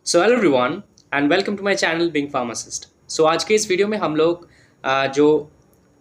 So hello everyone and welcome to my channel being pharmacist. So आज के इस video में हम लोग जो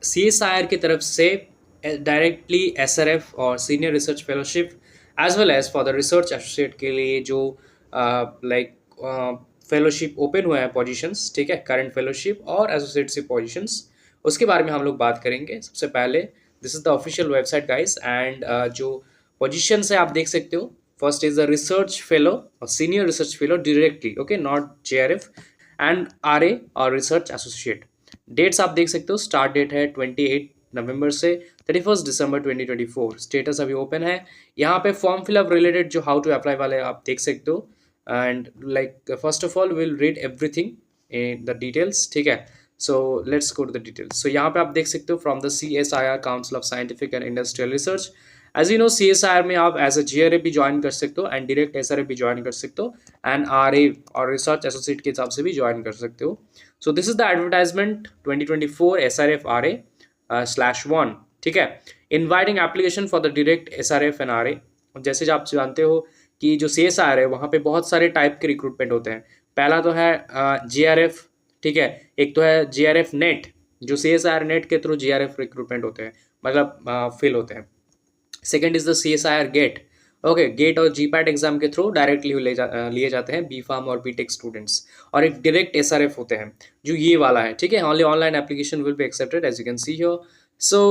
CSIR की तरफ से डायरेक्टली SRF और senior research fellowship as well as for the research associate के लिए जो लाइक फेलोशिप ओपन हुए हैं पोजीशंस, ठीक है, करंट फेलोशिप और एसोसिएटशिप पोजीशंस, उसके बारे में हम लोग बात करेंगे। सबसे पहले this is the official website guys and जो पोजीशंस है आप देख सकते हो। First is the research fellow or senior research fellow directly, okay, not JRF, and RA or research associate. Dates आप देख सकते हो, स्टार्ट डेट है 28 नवंबर से 31 दिसंबर 2024। स्टेटस अभी ओपन है। यहाँ पे फॉर्म फिलअप रिलेटेड जो हाउ टू अप्लाई वाले आप देख सकते हो and like first of all will read everything in the details, ठीक है। So let's go to the details. So यहाँ पे आप देख सकते हो from the CSIR council of scientific and industrial research. As you know CSIR में आप एज अ GRA भी ज्वाइन कर सकते हो एंड डायरेक्ट SRF भी ज्वाइन कर सकते हो एंड RA और रिसर्च एसोसिएट के हिसाब से भी ज्वाइन कर सकते हो। So this is the advertisement 2024 SRF RA/1, ठीक है। Inviting application for the direct SRF and RA। जैसे आप जानते हो कि जो CSIR है वहाँ पे बहुत सारे टाइप के रिक्रूटमेंट होते हैं। पहला तो है GRF, ठीक है। एक तो है GRF नेट, जो CSIR नेट के थ्रू GRF रिक्रूटमेंट होते हैं, मतलब फिल होते हैं। Second is the CSIR GATE, okay. GATE और GPAT एग्जाम के थ्रू डायरेक्टली लिए जाते हैं B.Pharm और B.Tech स्टूडेंट्स। और एक डायरेक्ट SRF होते हैं जो ये वाला है, ठीक है। Only online application will be accepted as you can see here. So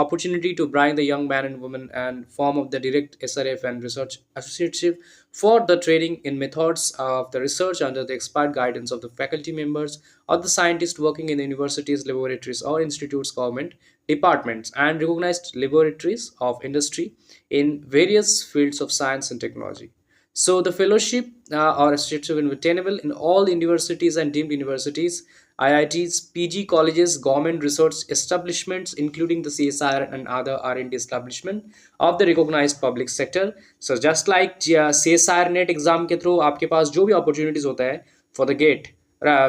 opportunity to bring the young man and woman and form of the direct SRF and research associateship for the training in methods of the research under the expert guidance of the faculty members or the scientists working in the universities, laboratories or institutes, government departments and recognized laboratories of industry in various fields of science and technology. So the fellowship or associateship will be attainable in all universities and deemed universities, IITs, PG colleges, government research establishments, including the CSIR and other R&D establishment of the recognized public sector. So just like CSIR net exam के through आपके पास जो भी opportunities होता है for the GATE,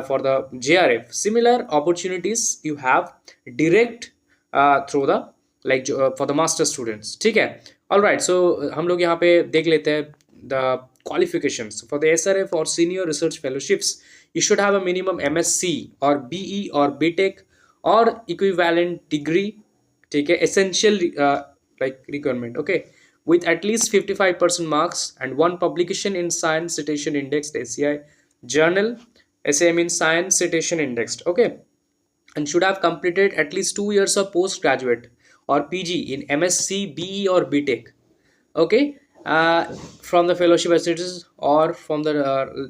for the JRF, similar opportunities you have direct through the like for the master students, ठीक है। All right, so हम लोग यहाँ पे देख लेते हैं the qualifications for the SRF or senior research fellowships. You should have a minimum MSc or BE or BTech or equivalent degree, ठीक है, essential like requirement, okay, with at least 55% marks and one publication in Science Citation Index, the SCI journal. SCI means Science Citation Index, okay, and should have completed at least 2 years of postgraduate or PG in MSc, BE or BTech, okay, from the fellowship status or from the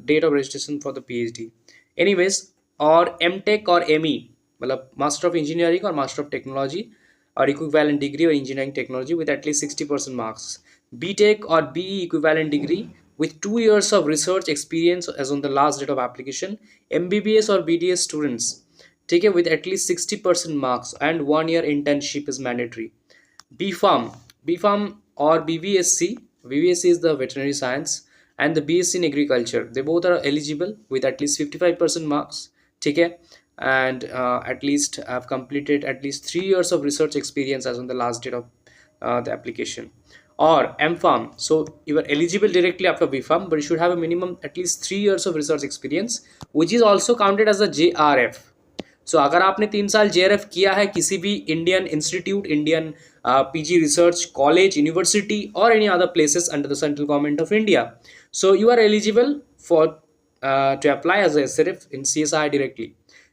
date of registration for the PhD, anyways, or MTech or ME, मतलब Master of Engineering or Master of Technology or equivalent degree or engineering technology with at least 60% marks, BTech or BE equivalent degree with 2 years of research experience as on the last date of application, MBBS or BDS students, ठीक है, with at least 60% marks and 1 year internship is mandatory. B.Pharm, B.Pharm or BVSC. BVSC is the veterinary science and the BSc in agriculture. They both are eligible with at least 55% marks. ठीक है, and at least have completed at least 3 years of research experience as on the last date of the application. Or M.Pharm. So you are eligible directly after B.Pharm, but you should have a minimum at least 3 years of research experience, which is also counted as a JRF. सो अगर आपने 3 साल JRF किया है किसी भी Indian institute, Indian PG research college, university और any other places under the central government of India, so you are eligible for to apply as a SRF in CSI directly.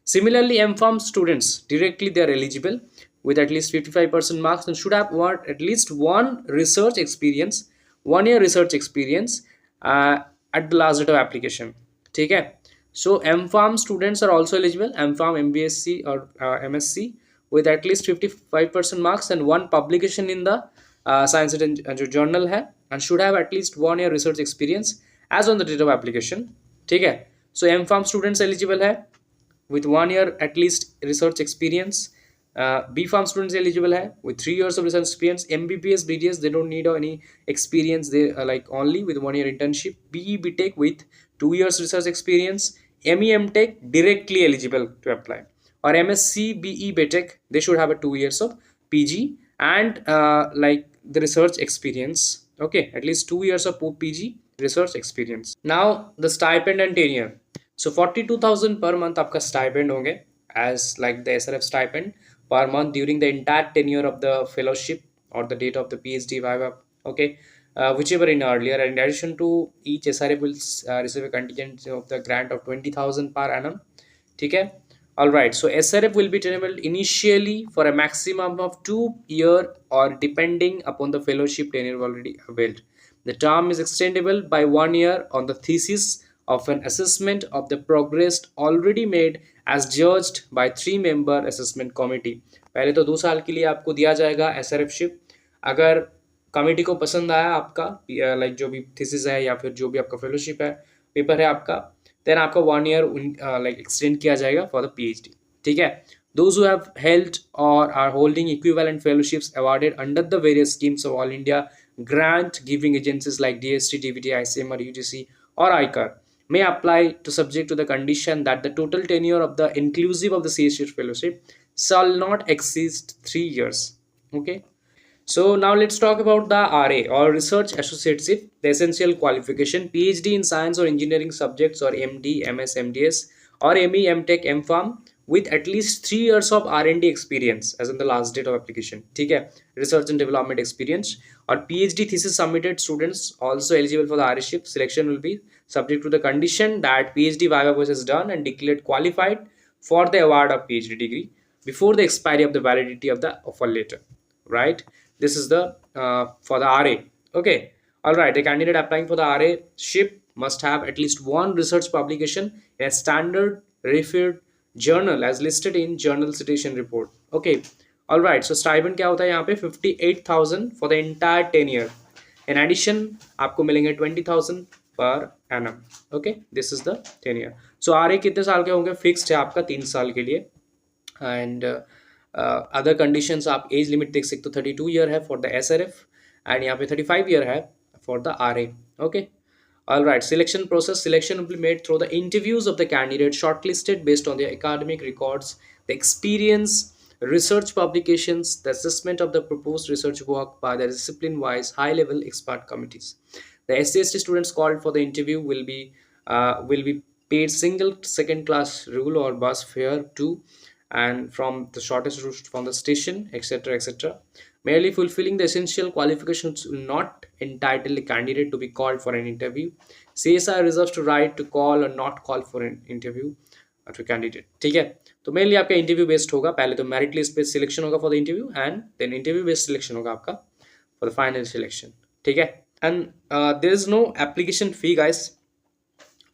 Similarly, M.Pharm students directly they are eligible with at least 55% marks and should have at least one research experience, 1 year research experience at the last date of application. ठीक है। So M.Pharm students are also eligible, M.Pharm, MBSc or MSc with at least 55% marks and one publication in the science journal है and should have at least 1 year research experience as on the date of application, ठीक है। So M.Pharm students eligible है with 1 year at least research experience. B.Pharm students eligible hai with 3 years of research experience. MBBS, BDS they don't need any experience, they like only with 1 year internship. BE, BTech with 2 years research experience. ME, MTech directly eligible to apply, or MSc, BE, BTech they should have a 2 years of PG and like the research experience, okay, at least 2 years of PG research experience. Now the stipend and tenure. So 42,000 per month आपका stipend होंगे as like the SRF stipend per month during the entire tenure of the fellowship or the date of the PhD viva. Okay, whichever in earlier. And in addition to each SRF will receive a contingent of the grant of 20,000 per annum. ठीक है. All right. So SRF will be tenable initially for a maximum of 2 year or depending upon the fellowship tenure already availed. The term is extendable by 1 year on the thesis of an assessment of the progress already made as judged by 3 member assessment committee. पहले तो 2 साल के लिए आपको दिया जाएगा SRF-शिप. अगर committee को पसंद आया आपका लाइक जो भी थीसिस है या फिर जो भी आपका फेलोशिप है पेपर है आपका, देन आपका 1 year लाइक एक्सटेंड किया जाएगा फॉर द PhD. ठीक है. Those who have held or are holding equivalent fellowships awarded under the various schemes of All India grant giving agencies like DST, DVT, ICMR, UGC or ICAR may apply to subject to the condition that the total tenure of the inclusive of the CSH fellowship shall not exceed 3 years. Okay. So now let's talk about the RA or Research Associateship, the essential qualification, PhD in science or engineering subjects or MD, MS, MDS or ME, MTech, MPharm with at least 3 years of R&D experience as in the last date of application. ठीक है, research and development experience or PhD thesis submitted students also eligible for the RA ship. Selection will be subject to the condition that PhD viva was is done and declared qualified for the award of PhD degree before the expiry of the validity of the offer letter. Right? This is the for the RA. Okay. All right. A candidate applying for the RA ship must have at least one research publication in a standard referred journal as listed in journal citation report. Okay. All right. So stipend क्या होता है यहाँ पे 58,000 for the entire tenure. In addition आपको मिलेंगे 20,000 per annum. Okay. This is the tenure. So RA कितने साल के होंगे? Fixed है आपका 3 साल के लिए. And अदर कंडीशंस आप एज लिमिट देख सकते हो 32 ईयर है फॉर द SRF एंड यहाँ पे 35 ईयर है for the RA. Okay. All right, selection process. Selection will be made through the interviews of the candidate shortlisted based on their academic records, the experience, research publications, the assessment of the proposed research work by the discipline-wise high-level expert committees. The SC/ST students called for the interview will be paid single second-class rule or bus fare to and from the shortest route from the station, etc., etc. Merely fulfilling the essential qualifications will not entitle the candidate to be called for an interview. CSI reserves the right to call or not call for an interview to candidate. ठीक है. तो mainly आपका interview based होगा. पहले तो merit list पे selection होगा for the interview and then interview based selection होगा आपका फॉर द फाइनल सिलेक्शन. ठीक है. And there is no application fee guys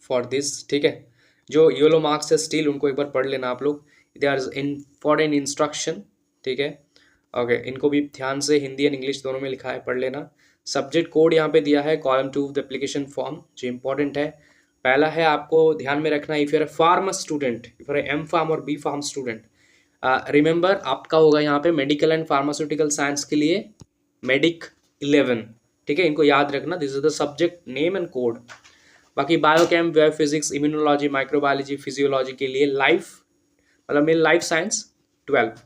for this. ठीक है. जो योलो मार्क्स है स्टिल उनको एक बार पढ़ लेना आप लोग. There is important instruction. ठीक है. ओके. इनको भी ध्यान से हिंदी एंड इंग्लिश दोनों में लिखा है, पढ़ लेना. सब्जेक्ट कोड यहाँ पे दिया है कॉलम 2 द एप्लीकेशन फॉर्म जो इंपॉर्टेंट है. पहला है आपको ध्यान में रखना if you are a pharma student, if you are M pharm और बी फार्म स्टूडेंट, रिमेंबर आपका होगा यहाँ पे मेडिकल एंड फार्मास्यूटिकल साइंस के लिए मेडिक 11. ठीक है. इनको याद रखना. This is the subject name and code. बाकी biochem, biophysics, immunology, microbiology, physiology के लिए लाइफ मतलब main life science 12.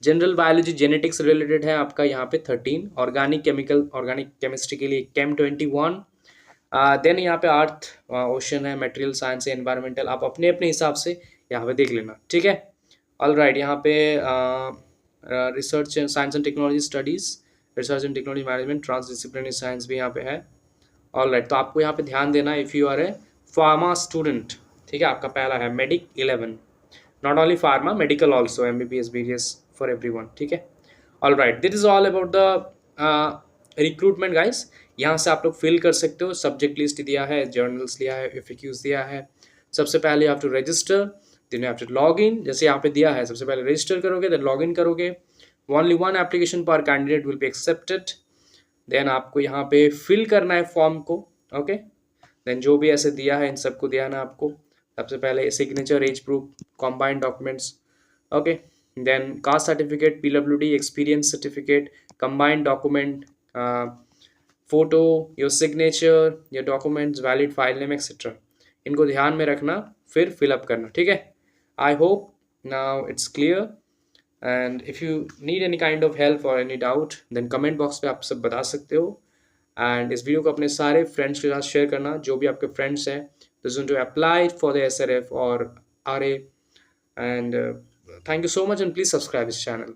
General biology genetics related है आपका यहाँ पे 13. ऑर्गेनिक केमिकल ऑर्गेनिक केमिस्ट्री के लिए केम 21. देन यहाँ पे अर्थ ओशन है, मटेरियल साइंस है, एनवायरमेंटल. आप अपने अपने हिसाब से यहाँ पे देख लेना. ठीक है. All right. यहाँ पे research science and technology studies, research and technology management, transdisciplinary science भी यहाँ पे है. All right. तो आपको यहाँ पे ध्यान देना if you are a pharma student. ठीक है. आपका पहला है medic 11. Not only pharma, medical also, MBBS, BDS for everyone. ठीक है. All right. This is all about the recruitment guys. यहाँ से आप लोग फिल कर सकते हो. सब्जेक्ट लिस्ट दिया है, जर्नल्स दिया है, FAQs दिया है. सबसे पहले आप टू रजिस्टर, देन आप टू लॉग इन. जैसे यहाँ पे दिया है सबसे पहले रजिस्टर करोगे, देन लॉग इन करोगे. ओनली 1 एप्लीकेशन पर candidate will be accepted. Then आपको यहाँ पे फिल करना है फॉर्म को. ओके. देन जो भी ऐसे दिया है इन सबको दिया ना आपको. सबसे पहले signature, age proof, combined documents. Okay. Then caste certificate, PWD, experience certificate, combined document, photo, your signature, your documents, valid file name etcetera. इनको ध्यान में रखना, फिर फिलअप करना. ठीक है. I hope now it's clear. And if you need any kind of help or any doubt then comment box पे आप सब बता सकते हो. एंड इस वीडियो को अपने सारे फ्रेंड्स के साथ शेयर करना, जो भी आपके फ्रेंड्स हैं to apply for the SRF और RA। And thank you so much and please subscribe this channel.